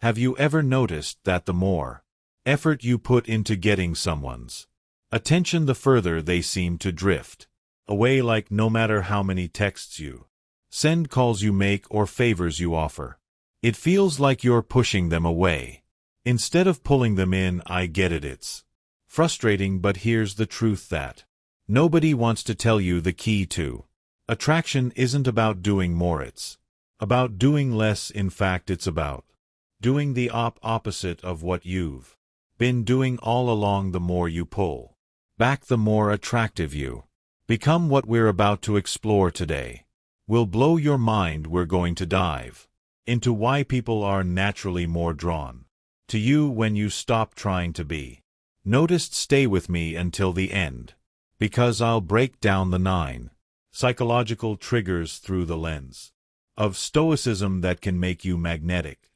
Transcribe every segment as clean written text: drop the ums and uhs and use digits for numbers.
Have you ever noticed that the more effort you put into getting someone's attention, the further they seem to drift away, like no matter how many texts you send, calls you make, or favors you offer, it feels like you're pushing them away instead of pulling them in? I get it, it's frustrating, but here's the truth that nobody wants to tell you. The key to attraction isn't about doing more, it's about doing less. In fact, it's about doing the opposite of what you've been doing all along. The more you pull back, the more attractive you become. What we're about to explore today will blow your mind. We're going to dive into why people are naturally more drawn to you when you stop trying to be noticed. Stay with me until the end, because I'll break down the 9 psychological triggers through the lens of Stoicism that can make you magnetic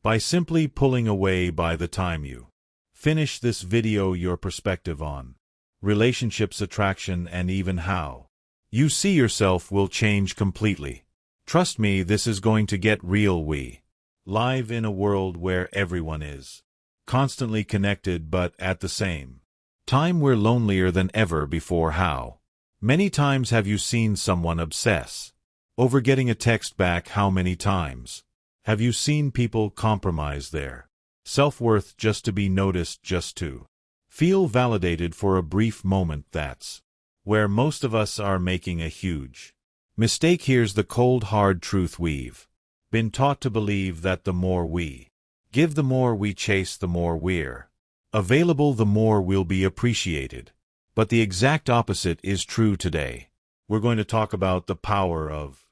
by simply pulling away. By the time you finish this video, your perspective on relationships, attraction, and even how you see yourself will change completely. Trust me, this is going to get real. We live in a world where everyone is constantly connected, but at the same time we're lonelier than ever before. How many times have you seen someone obsess over getting a text back? How many times have you seen people compromise their self-worth just to be noticed, just to feel validated for a brief moment? That's where most of us are making a huge mistake. Here's the cold, hard truth. We've been taught to believe that the more we give, the more we chase, the more we're available, the more we'll be appreciated. But the exact opposite is true today. We're going to talk about the power of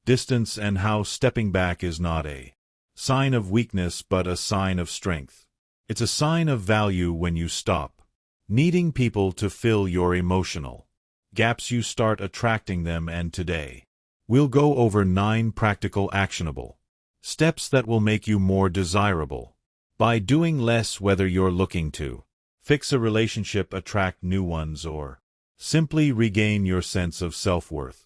distance and how stepping back is not a sign of weakness but a sign of strength. It's a sign of value. When you stop needing people to fill your emotional gaps, you start attracting them. And today we'll go over 9 practical, actionable steps that will make you more desirable by doing less. Whether you're looking to fix a relationship, attract new ones, or simply regain your sense of self-worth,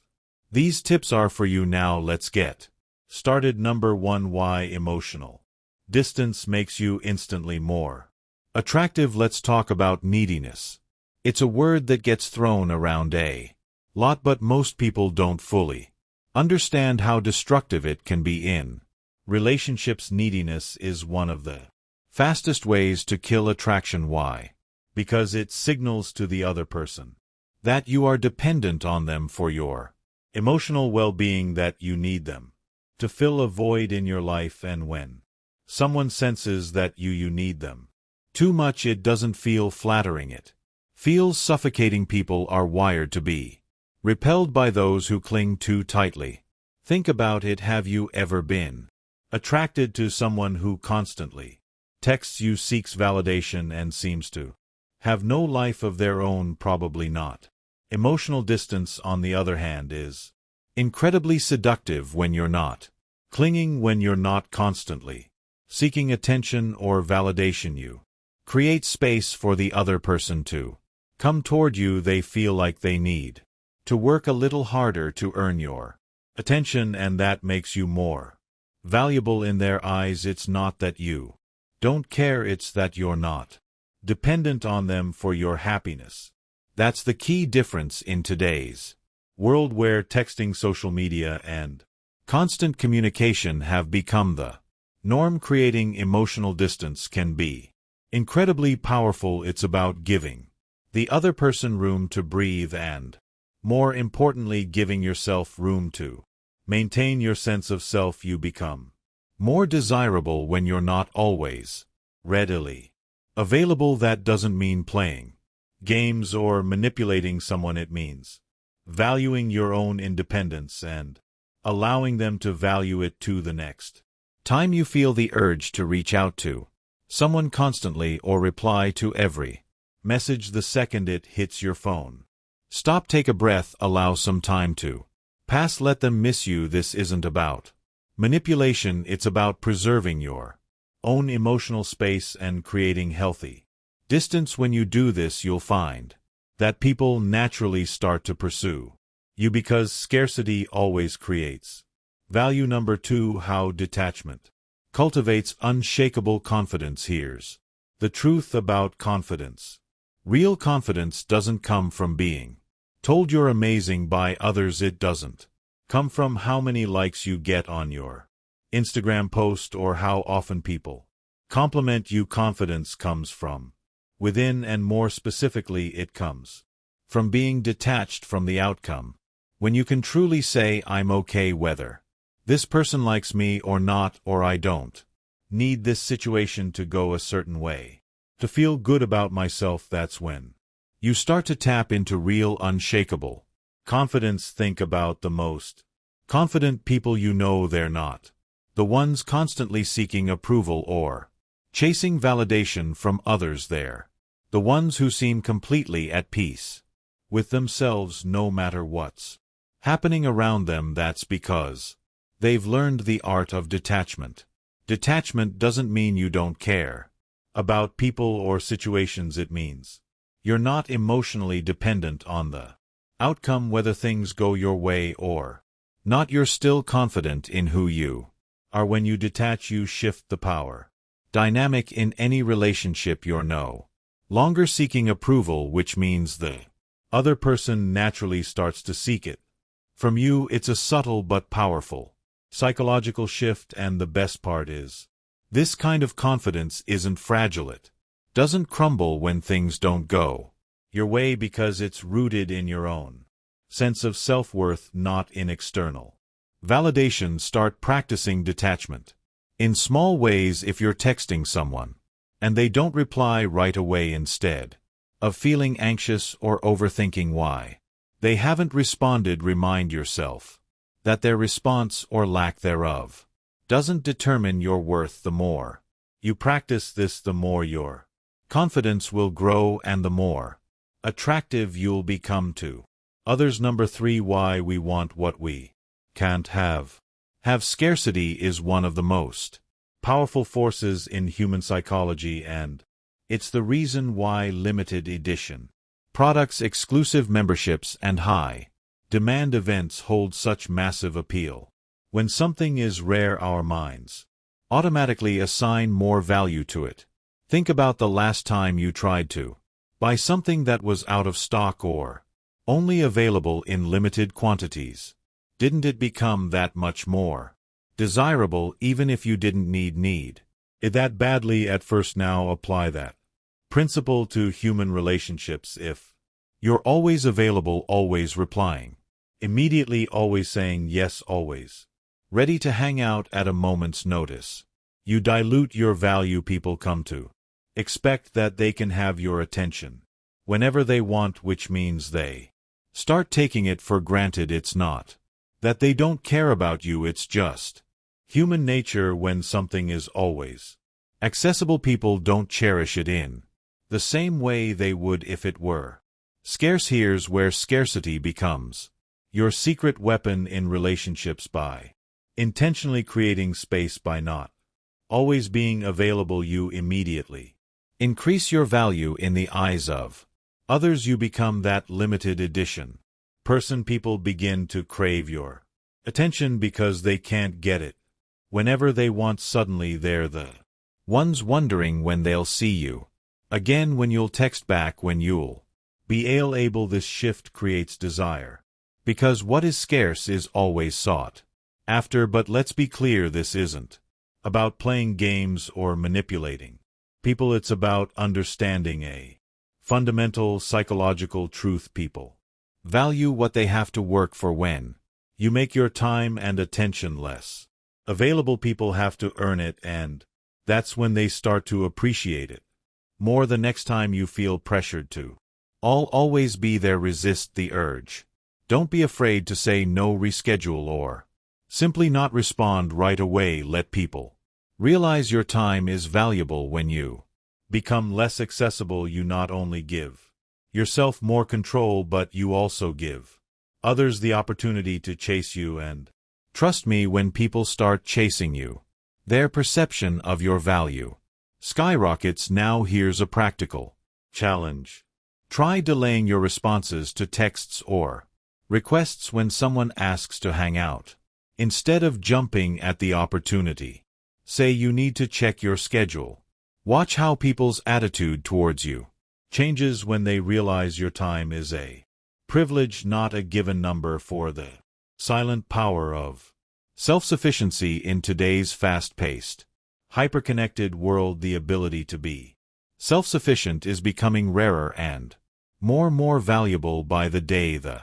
these tips are for you. Now let's get started. Number 1, why emotional distance makes you instantly more attractive. Let's talk about neediness. It's a word that gets thrown around a lot, but most people don't fully understand how destructive it can be in relationships. Neediness is one of the fastest ways to kill attraction. Why? Because it signals to the other person that you are dependent on them for your emotional well-being, that you need them to fill a void in your life. And when someone senses that you need them too much, it doesn't feel flattering. It feels suffocating. People are wired to be repelled by those who cling too tightly. Think about it. Have you ever been attracted to someone who constantly texts you, seeks validation, and seems to have no life of their own? Probably not. Emotional distance, on the other hand, is incredibly seductive. When you're not clinging, when you're not constantly seeking attention or validation, you create space for the other person to come toward you. They feel like they need to work a little harder to earn your attention, and that makes you more valuable in their eyes. It's not that you don't care, it's that you're not dependent on them for your happiness. That's the key difference in today's world, where texting, social media, and constant communication have become the norm. Creating emotional distance can be incredibly powerful. It's about giving the other person room to breathe and, more importantly, giving yourself room to maintain your sense of self. You become more desirable when you're not always readily available. That doesn't mean playing games or manipulating someone. It means valuing your own independence and allowing them to value it too. The next time you feel the urge to reach out to someone constantly or reply to every message the second it hits your phone, stop, take a breath, allow some time to pass, let them miss you. This isn't about manipulation, it's about preserving your own emotional space and creating healthy distance. When you do this, you'll find that people naturally start to pursue you because scarcity always creates value. Number 2, how detachment cultivates unshakable confidence. Here's the truth about confidence. Real confidence doesn't come from being told you're amazing by others. It doesn't come from how many likes you get on your Instagram post or how often people compliment you. Confidence comes from within, and more specifically, it comes from being detached from the outcome. When you can truly say, I'm okay whether this person likes me or not, or I don't need this situation to go a certain way to feel good about myself, that's when you start to tap into real unshakable confidence. Think about the most confident people you know. They're not the ones constantly seeking approval or chasing validation from others. They're the ones who seem completely at peace with themselves no matter what's happening around them. That's because they've learned the art of detachment. Detachment doesn't mean you don't care about people or situations. It means you're not emotionally dependent on the outcome, whether things go your way or not. You're still confident in who you are. When you detach, you shift the power dynamic in any relationship. You're no longer seeking approval, which means the other person naturally starts to seek it from you. It's a subtle but powerful psychological shift, and the best part is, this kind of confidence isn't fragile. It doesn't crumble when things don't go your way, because it's rooted in your own sense of self-worth, not in external validation. Start practicing detachment in small ways. If you're texting someone and they don't reply right away, instead of feeling anxious or overthinking why they haven't responded, remind yourself that their response or lack thereof doesn't determine your worth. The more you practice this, the more your confidence will grow and the more attractive you'll become to others. Number 3, why we want what we can't have. Scarcity is one of the most powerful forces in human psychology, and it's the reason why limited edition products, exclusive memberships, and high-demand events hold such massive appeal. When something is rare, our minds automatically assign more value to it. Think about the last time you tried to buy something that was out of stock or only available in limited quantities. Didn't it become that much more desirable, even if you didn't need it that badly at first? Now apply that principle to human relationships. If you're always available, always replying immediately, always saying yes, always ready to hang out at a moment's notice, you dilute your value. People come to expect that they can have your attention whenever they want, which means they start taking it for granted. It's not that they don't care about you, it's just human nature. When something is always accessible, people don't cherish it in the same way they would if it were scarce. Here's where scarcity becomes your secret weapon in relationships. By intentionally creating space, by not always being available, you immediately increase your value in the eyes of others. You become that limited edition person. People begin to crave your attention because they can't get it whenever they want. Suddenly they're the ones wondering when they'll see you again, when you'll text back, when you'll be able. This shift creates desire, because what is scarce is always sought after. But let's be clear, this isn't about playing games or manipulating people. It's about understanding a fundamental psychological truth. People value what they have to work for. When you make your time and attention less available, people have to earn it, and that's when they start to appreciate it more. The next time you feel pressured to always be there, resist the urge. Don't be afraid to say no, reschedule, or simply not respond right away. Let people realize your time is valuable. When you become less accessible, you not only give yourself more control, but you also give others the opportunity to chase you. And trust me, when people start chasing you, their perception of your value skyrockets. Now here's a practical challenge. Try delaying your responses to texts or requests when someone asks to hang out. Instead of jumping at the opportunity, Say you need to check your schedule. Watch how people's attitude towards you changes when they realize your time is a privilege, not a given number. For the silent power of self-sufficiency in today's fast-paced, hyper-connected world, the ability to be self-sufficient is becoming rarer and more valuable by the day. The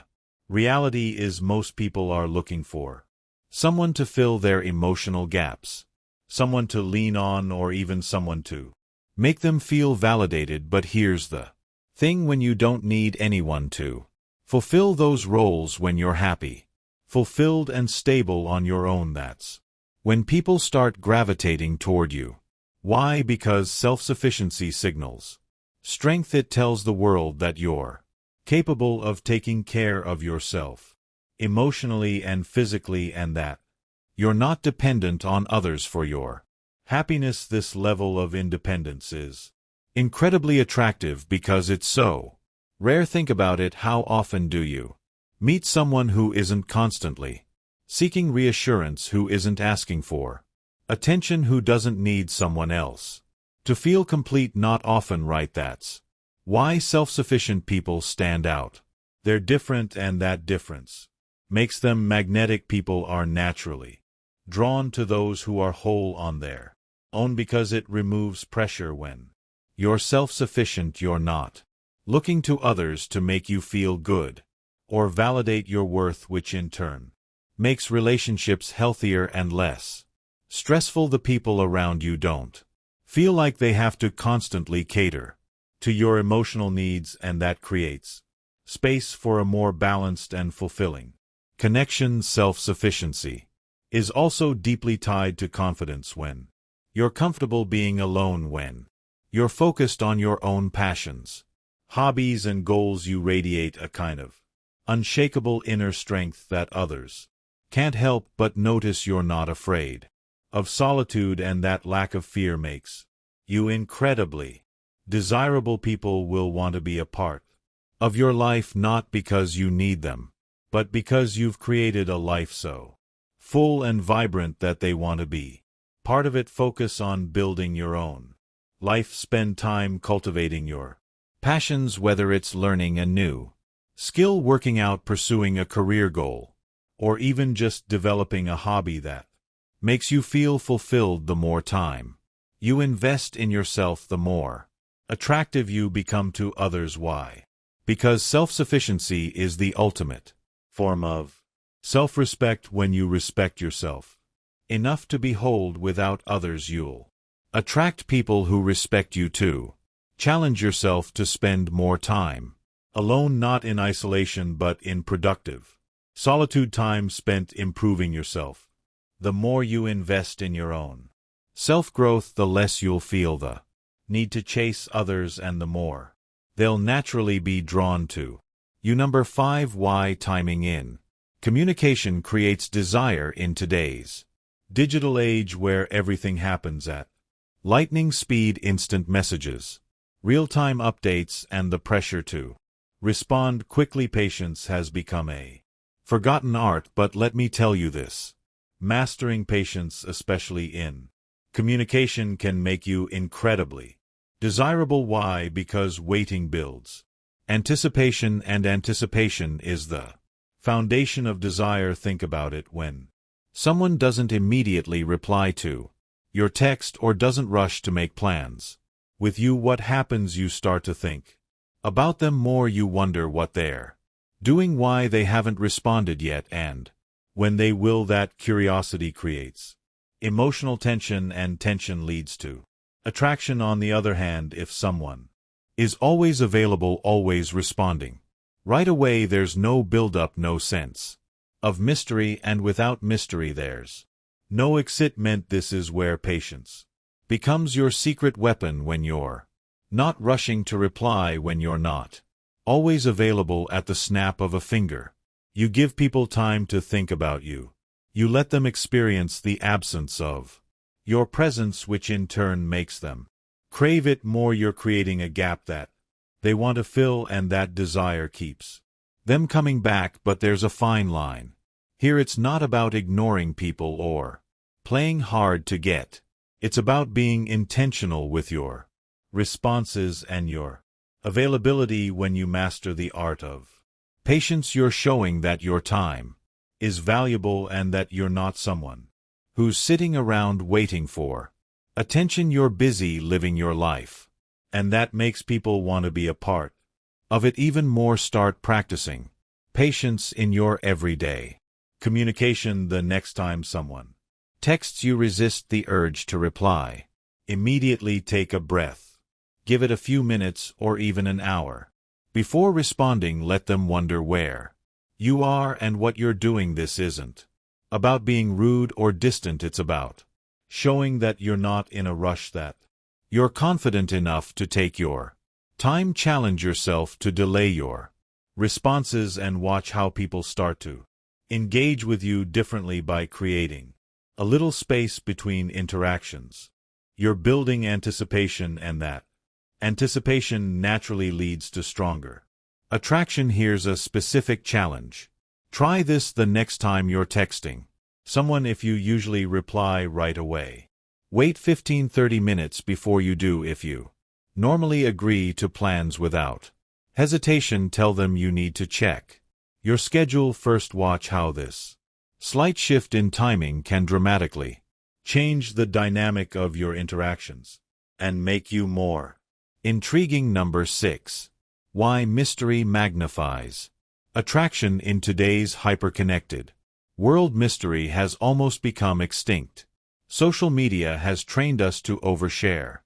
reality is most people are looking for someone to fill their emotional gaps, someone to lean on, or even someone to make them feel validated. But here's the thing: when you don't need anyone to fulfill those roles, when you're happy, fulfilled, and stable on your own, that's when people start gravitating toward you. Why? Because self-sufficiency signals strength. It tells the world that you're capable of taking care of yourself emotionally and physically, and that you're not dependent on others for your happiness. This level of independence is incredibly attractive because it's so rare. Think about it. How often do you meet someone who isn't constantly seeking reassurance, who isn't asking for attention, who doesn't need someone else to feel complete? Not often, right? That's why self-sufficient people stand out. They're different, and that difference makes them magnetic. People are naturally drawn to those who are whole on their own because it removes pressure. When you're self-sufficient, you're not looking to others to make you feel good or validate your worth, which in turn makes relationships healthier and less stressful. The people around you don't feel like they have to constantly cater to your emotional needs, and that creates space for a more balanced and fulfilling connection. Self-sufficiency is also deeply tied to confidence. When you're comfortable being alone, when you're focused on your own passions, hobbies, and goals, you radiate a kind of unshakable inner strength that others can't help but notice. You're not afraid of solitude, and that lack of fear makes you incredibly desirable. People will want to be a part of your life, not because you need them, but because you've created a life so full and vibrant that they want to be part of it. Focus on building your own life. Spend time cultivating your passions, whether it's learning a new skill, working out, pursuing a career goal, or even just developing a hobby that makes you feel fulfilled. The more time you invest in yourself, the more attractive you become to others. Why? Because self-sufficiency is the ultimate form of self-respect. When you respect yourself enough to be whole without others, you'll attract people who respect you too. Challenge yourself to spend more time alone, not in isolation but in productive solitude. Time spent improving yourself. The more you invest in your own self-growth, the less you'll feel the need to chase others, and the more they'll naturally be drawn to you. Number 5. Why timing in communication creates desire. In today's digital age, where everything happens at lightning speed, instant messages, real-time updates, and the pressure to respond quickly, patience has become a forgotten art. But let me tell you this: mastering patience, especially in communication, can make you incredibly desirable. Why? Because waiting builds anticipation, and anticipation is the foundation of desire. Think about it. When someone doesn't immediately reply to your text or doesn't rush to make plans with you, what happens? You start to think about them more. You wonder what they're doing, why they haven't responded yet, and when they will. That curiosity creates emotional tension, and tension leads to attraction. On the other hand, if someone is always available, always responding right away, there's no build-up, no sense of mystery, and without mystery there's no excitement. This is where patience becomes your secret weapon. When you're not rushing to reply, when you're not always available at the snap of a finger, you give people time to think about you. You let them experience the absence of your presence, which in turn makes them crave it more. You're creating a gap that they want to fill, and that desire keeps them coming back. But there's a fine line here. It's not about ignoring people or playing hard to get It's about being intentional with your responses and your availability. When you master the art of patience, you're showing that your time is valuable and that you're not someone who's sitting around waiting for attention. You're busy living your life, and that makes people want to be a part of it even more. Start practicing patience in your everyday communication. The next time someone texts you, resist the urge to reply. Immediately take a breath. Give it a few minutes or even an hour before responding. Let them wonder where you are and what you're doing. This isn't about being rude or distant. It's about showing that you're not in a rush, that you're confident enough to take your time. Challenge yourself to delay your responses and watch how people start to engage with you differently by creating a little space between interactions. You're building anticipation, and that anticipation naturally leads to stronger attraction. Here's a specific challenge. Try this the next time you're texting someone. If you usually reply right away, wait 15-30 minutes before you do. If you normally agree to plans without hesitation, tell them you need to check your schedule first. Watch how this slight shift in timing can dramatically change the dynamic of your interactions and make you more intriguing. Number 6. Why mystery magnifies attraction. In today's hyper-connected world, mystery has almost become extinct. Social media has trained us to overshare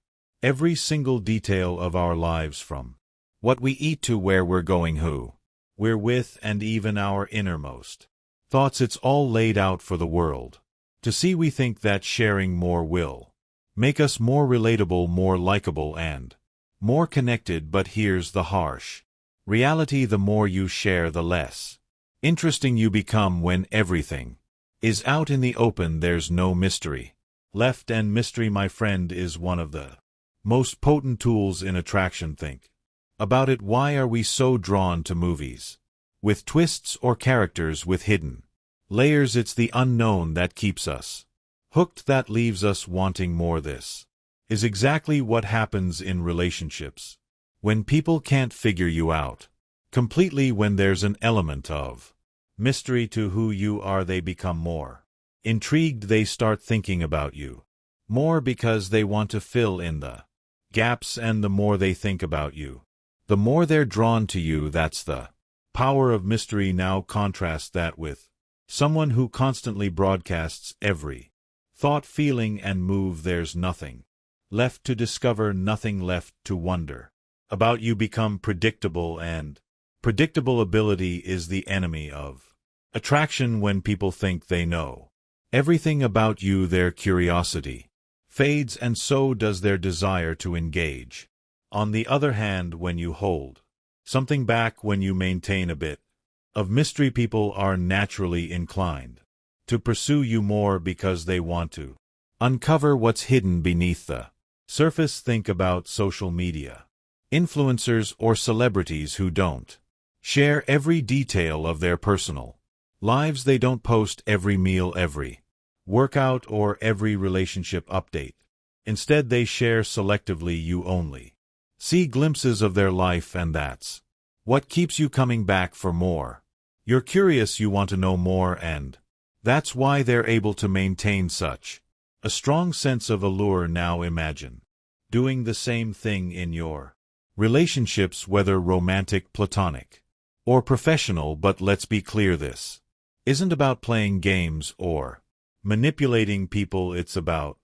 every single detail of our lives, from what we eat to where we're going, who we're with, and even our innermost thoughts. It's all laid out for the world to see. We think that sharing more will make us more relatable, more likable, and more connected. But here's the harsh reality: the more you share, the less interesting you become. When everything is out in the open, there's no mystery left, and mystery, my friend, is one of the most potent tools in attraction. Think about it. Why are we so drawn to movies with twists or characters with hidden layers? It's the unknown that keeps us hooked, that leaves us wanting more. This is exactly what happens in relationships when people can't figure you out completely. When there's an element of mystery to who you are, they become more intrigued. They start thinking about you more because they want to fill in the gaps, and the more they think about you, the more they're drawn to you. That's the power of mystery. Now contrast that with someone who constantly broadcasts every thought, feeling, and move. There's nothing left to discover, nothing left to wonder about. You become predictable, and predictability is the enemy of attraction. When people think they know everything about you, their curiosity fades, and so does their desire to engage. On the other hand, when you hold something back, when you maintain a bit of mystery, people are naturally inclined to pursue you more because they want to uncover what's hidden beneath the surface. Think about social media influencers or celebrities who don't share every detail of their personal lives. They don't post every meal, every workout, or every relationship update. Instead, they share selectively. You only see glimpses of their life, and that's what keeps you coming back for more. You're curious, you want to know more, and that's why they're able to maintain such a strong sense of allure. Now imagine doing the same thing in your relationships, whether romantic, platonic, or professional. But let's be clear, this isn't about playing games or manipulating people. It's about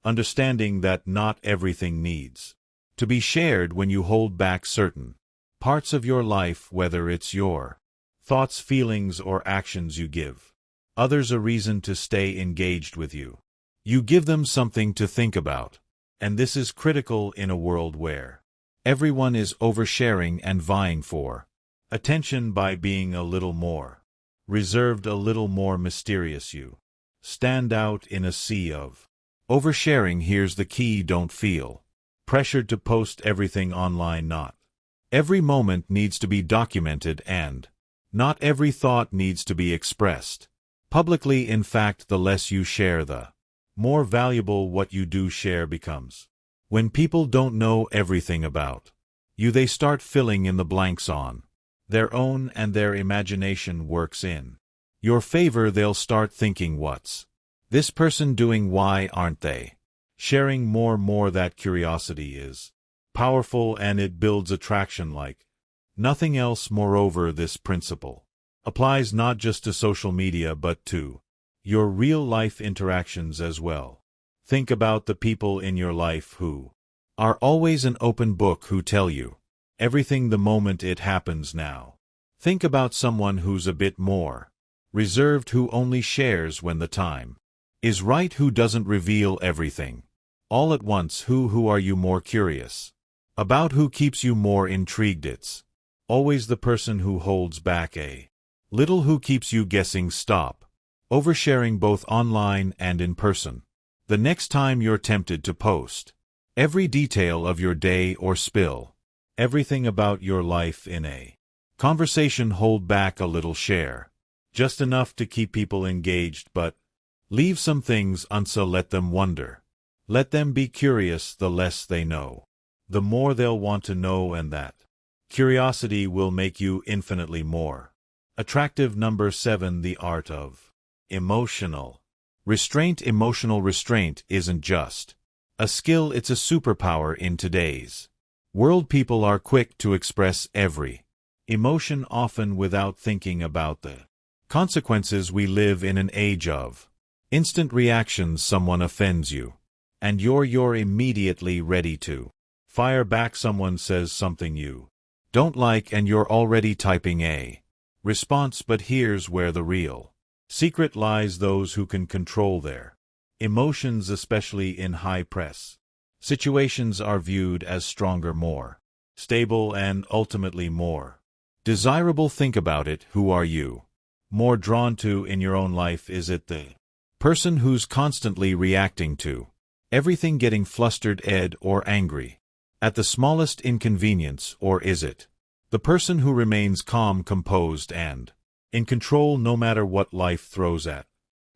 understanding that not everything needs to be shared. When you hold back certain parts of your life, whether it's your thoughts, feelings, or actions, you give others a reason to stay engaged with you. You give them something to think about. And this is critical in a world where everyone is oversharing and vying for attention. By being a little more reserved, a little more mysterious, you stand out in a sea of oversharing. Here's the key: don't feel pressured to post everything online. Not every moment needs to be documented, and not every thought needs to be expressed publicly. In fact, the less you share, the more valuable what you do share becomes. When people don't know everything about you, they start filling in the blanks on their own, and their imagination works in your favor. They'll start thinking, what's this person doing? Why aren't they sharing more? That curiosity is powerful, and it builds attraction like nothing else. Moreover, this principle applies not just to social media but to your real-life interactions as well. Think about the people in your life who are always an open book, who tell you everything the moment it happens. Now, think about someone who's a bit more reserved, who only shares when the time is right, who doesn't reveal everything all at once. Who are you more curious about? Who keeps you more intrigued? It's always the person who holds back a little, who keeps you guessing. Stop oversharing, both online and in person. The next time you're tempted to post every detail of your day or spill everything about your life in a conversation, hold back a little. Share just enough to keep people engaged, but leave some things unsaid. Let them wonder. Let them be curious. The less they know, the more they'll want to know, and that curiosity will make you infinitely more attractive. Number 7. The art of emotional restraint. Emotional restraint isn't just a skill, it's a superpower. In today's world, people are quick to express every emotion, often without thinking about the consequences. We live in an age of instant reactions. Someone offends you, and you're immediately ready to fire back. Someone says something you don't like, and you're already typing a response. But here's where the real secret lies: those who can control their emotions, especially in high-press situations, are viewed as stronger, more stable, and ultimately more desirable. Think about it. Who are you more drawn to in your own life? Is it the person who's constantly reacting to everything, getting flustered, or angry at the smallest inconvenience? Or is it the person who remains calm, composed, and in control no matter what life throws at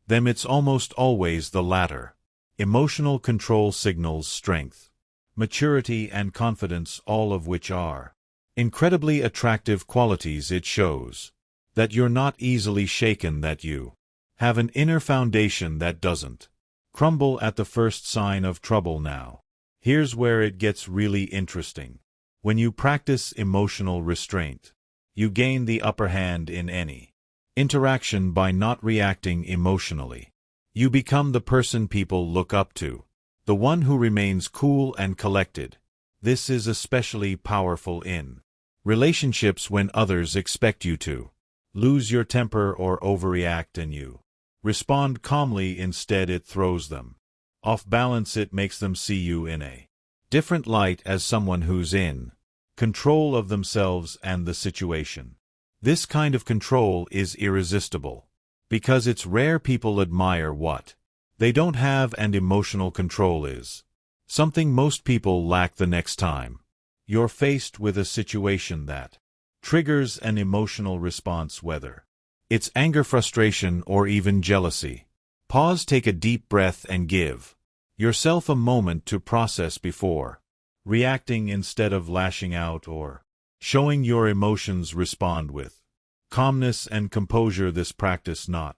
them? It's almost always the latter. Emotional control signals strength, maturity, and confidence, all of which are incredibly attractive qualities. It shows that you're not easily shaken, that you have an inner foundation that doesn't crumble at the first sign of trouble. Now, here's where it gets really interesting. When you practice emotional restraint, you gain the upper hand in any interaction by not reacting emotionally. You become the person people look up to, the one who remains cool and collected. This is especially powerful in relationships, when others expect you to lose your temper or overreact, and you respond calmly instead. It throws them off balance. It makes them see you in a different light, as someone who's in control of themselves and the situation. This kind of control is irresistible, because it's rare. People admire what they don't have, and emotional control is something most people lack. The next time you're faced with a situation that triggers an emotional response, whether it's anger, frustration, or even jealousy, pause, take a deep breath, and give yourself a moment to process before reacting. Instead of lashing out or showing your emotions, respond with calmness and composure. This practice not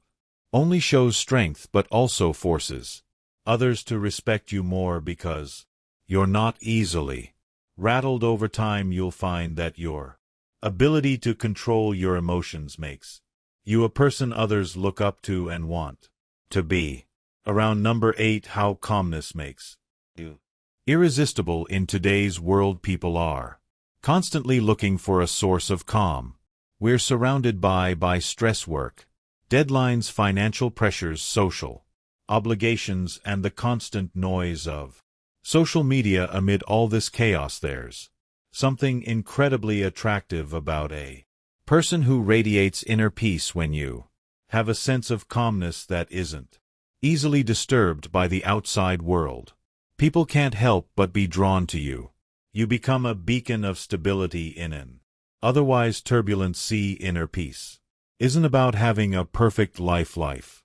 only shows strength but also forces others to respect you more, because you're not easily rattled. Over time, you'll find that your ability to control your emotions makes you a person others look up to and want to be around. Number 8. How calmness makes you irresistible. In today's world, people are constantly looking for a source of calm. We're surrounded by stress, work, deadlines, financial pressures, social obligations, and the constant noise of social media. Amid all this chaos, there's something incredibly attractive about a person who radiates inner peace. When you have a sense of calmness that isn't easily disturbed by the outside world, people can't help but be drawn to you. You become a beacon of stability in an otherwise turbulent sea. Inner peace isn't about having a perfect life.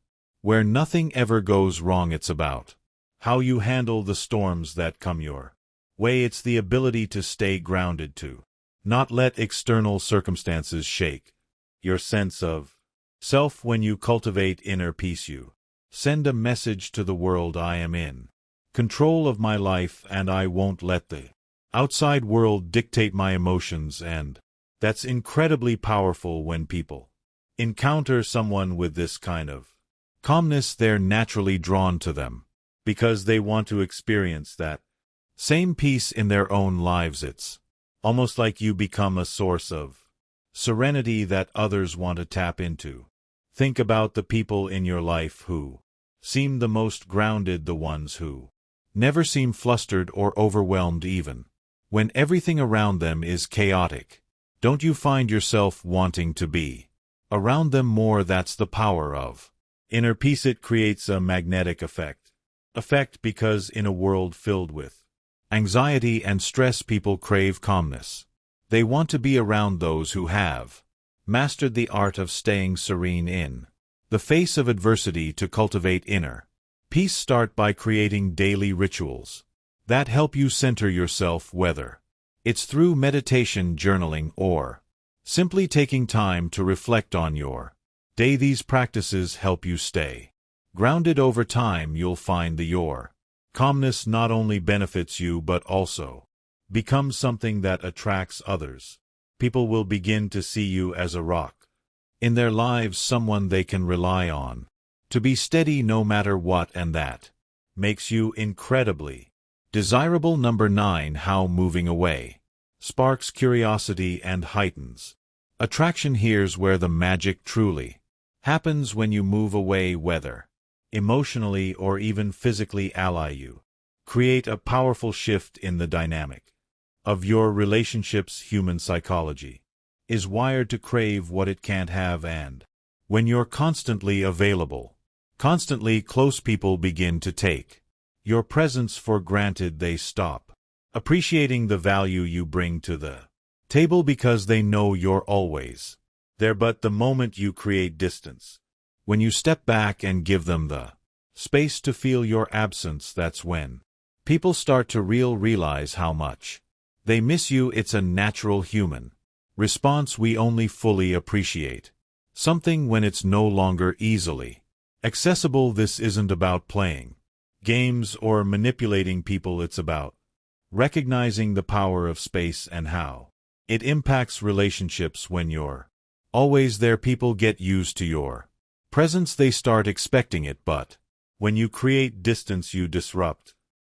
Where nothing ever goes wrong. It's about how you handle the storms that come your way. It's the ability to stay grounded, to not let external circumstances shake your sense of self. When you cultivate inner peace, you send a message to the world: I am in control of my life, and I won't let the outside world dictate my emotions. And that's incredibly powerful. When people encounter someone with this kind of calmness, they're naturally drawn to them because they want to experience that same peace in their own lives. It's almost like you become a source of serenity that others want to tap into. Think about the people in your life who seem the most grounded, the ones who never seem flustered or overwhelmed even when everything around them is chaotic. Don't you find yourself wanting to be around them more? That's the power of inner peace. It creates a magnetic effect because in a world filled with anxiety and stress, people crave calmness. They want to be around those who have mastered the art of staying serene in the face of adversity. To cultivate inner peace, start by creating daily rituals that help you center yourself, whether it's through meditation, journaling, or simply taking time to reflect on your day. These practices help you stay grounded. Over time, you'll find that your calmness not only benefits you but also becomes something that attracts others. People will begin to see you as a rock in their lives, someone they can rely on to be steady no matter what, and that makes you incredibly desirable. Number 9. How moving away sparks curiosity and heightens attraction. Here's where the magic truly happens. When you move away, whether emotionally or even physically, you create a powerful shift in the dynamic of your relationships. Human psychology is wired to crave what it can't have, and when you're constantly available, constantly close, people begin to take your presence for granted. They stop appreciating the value you bring to the table because they know you're always there. But the moment you create distance, when you step back and give them the space to feel your absence, that's when people start to realize how much they miss you. It's a natural human response. We only fully appreciate something when it's no longer easily accessible. This isn't about playing games or manipulating people. It's about recognizing the power of space and how it impacts relationships. When you're always there, people get used to your presence. They start expecting it, but when you create distance, you disrupt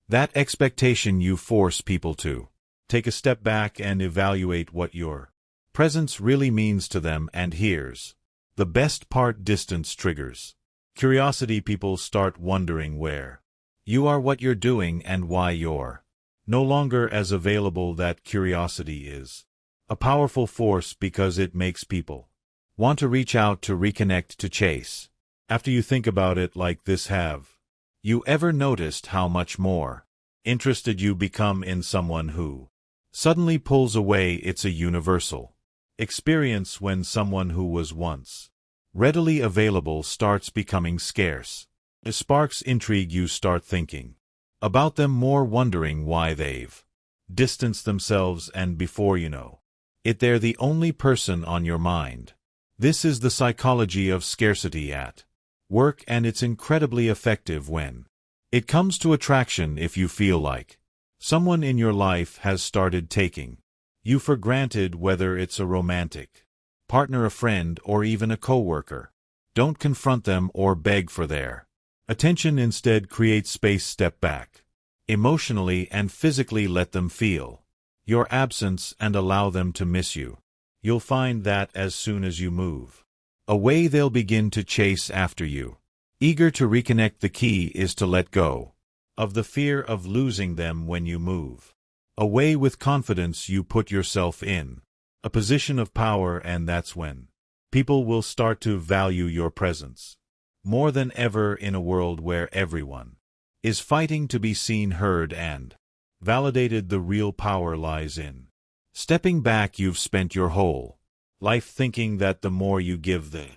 that expectation. You force people to take a step back and evaluate what your presence really means to them. And here's the best part: distance triggers curiosity. People start wondering where you are, what you're doing, and why you're no longer as available. That curiosity is a powerful force because it makes people want to reach out, to reconnect, to chase after you. Think about it like this: have you ever noticed how much more interested you become in someone who suddenly pulls away? It's a universal experience. When someone who was once readily available starts becoming scarce, it sparks intrigue. You start thinking about them more, wondering why they've distanced themselves, and before you know it, they're the only person on your mind. This is the psychology of scarcity at work, and it's incredibly effective when it comes to attraction. If you feel like someone in your life has started taking you for granted, whether it's a romantic partner, a friend, or even a coworker, don't confront them or beg for their attention. Instead, create space, step back emotionally and physically, let them feel your absence and allow them to miss you. You'll find that as soon as you move away, they'll begin to chase after you, eager to reconnect. The key is to let go of the fear of losing them. When you move away with confidence, you put yourself in a position of power, and that's when people will start to value your presence more than ever. In a world where everyone is fighting to be seen, heard, and validated, the real power lies in stepping back. You've spent your whole life thinking that the more you give, the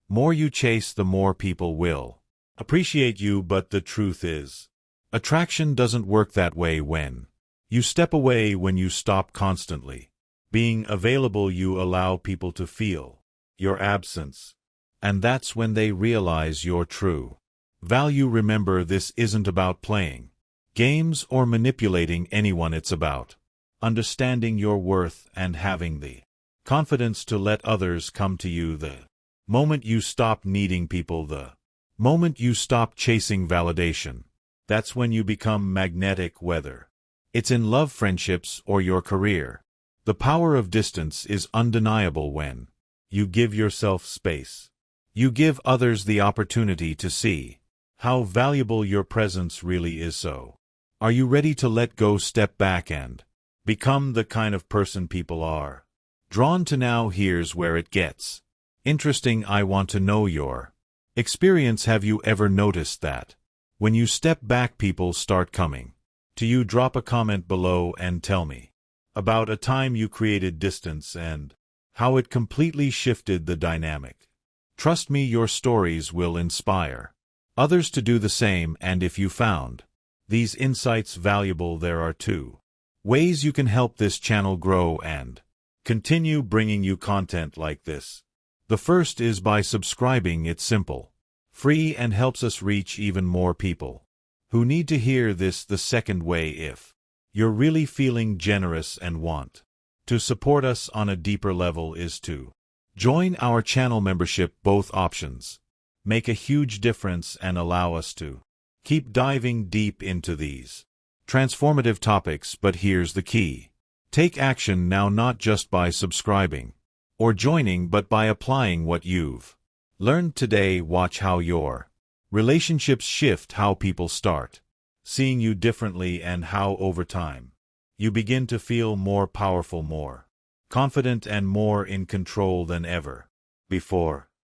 more you chase, the more people will appreciate you, but the truth is, attraction doesn't work that way. When you step away, when you stop constantly being available, you allow people to feel your absence. And that's when they realize your true value. Remember, this isn't about playing games or manipulating anyone. It's about understanding your worth and having the confidence to let others come to you. The moment you stop needing people, the moment you stop chasing validation, that's when you become magnetic, whether it's in love, friendships, or your career. The power of distance is undeniable. When you give yourself space, you give others the opportunity to see how valuable your presence really is. So, are you ready to let go, step back, and become the kind of person people are drawn to? Now here's where it gets interesting. I want to know your experience. Have you ever noticed that when you step back, people start coming to you? Drop a comment below and tell me about a time you created distance and how it completely shifted the dynamic. Trust me, your stories will inspire others to do the same. And if you found these insights valuable, there are 2 ways you can help this channel grow and continue bringing you content like this. The first is by subscribing. It's simple, free, and helps us reach even more people who need to hear this. The second way, if you're really feeling generous and want to support us on a deeper level, is to join our channel membership. Both options make a huge difference and allow us to keep diving deep into these transformative topics. But here's the key: take action now, not just by subscribing or joining, but by applying what you've learned today. Watch how your relationships shift, how people start seeing you differently, and how over time you begin to feel more powerful, more confident, and more in control than ever before.